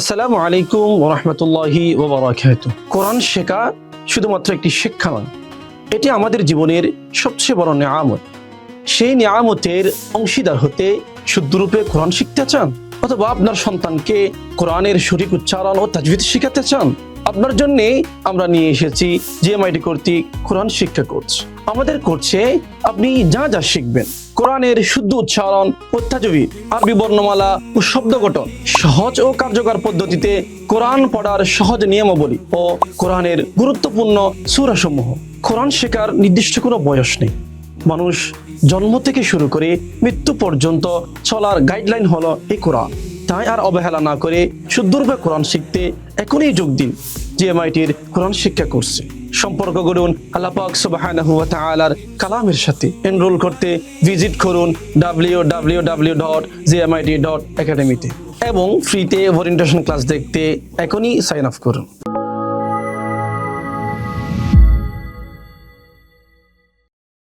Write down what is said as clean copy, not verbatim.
আসসালামু আলাইকুম ওয়া রাহমাতুল্লাহি ওয়া বারাকাতুহু। কোরআন শেখা শুধুমাত্র একটি শিক্ষা নয়, এটি আমাদের জীবনের সবচেয়ে বড় নিয়ামত। সেই নিয়ামতের অংশীদার হতে শুদ্ধরূপে কোরআন শিখতে চান, অথবা আপনার সন্তানকে কোরআনের সঠিক উচ্চারণ ও তাজবিদ শিখাতে চান, আপনার জন্য আমরা নিয়ে এসেছি জিএমআইটি কর্তৃক কোরআন শিক্ষা কোর্স। আমাদের কোর্সে আপনি যা যা শিখবেন, কোরআনের শুদ্ধ উচ্চারণ ও তাজবিদ, আরবি বর্ণমালা ও শব্দ গঠন, সহজ ও কার্যকর পদ্ধতিতে কোরআন পড়ার সহজ নিয়মাবলী ও কোরআনের গুরুত্বপূর্ণ সূরা সমূহ। কোরআন শেখার নির্দিষ্ট কোনো বয়স নেই। মানুষ জন্ম থেকে শুরু করে মৃত্যু পর্যন্ত চলার গাইডলাইন হলো এই কোরআন। তাই আর অবহেলা না করে শুদ্ধরূপে কোরআন শিখতে এখনই যোগ দিন জিএমআইটির কোরআন শিক্ষা কোর্সে। সম্পর্ক গড়ুন আল্লাহ পাক সুবহানাহু ওয়া তাআলার কালামের সাথে। এনরোল করতে ভিজিট করুন www.gmit.academy তে এবং ফ্রিতে ওরিয়েন্টেশন ক্লাস দেখতে এখনই সাইন আপ করুন।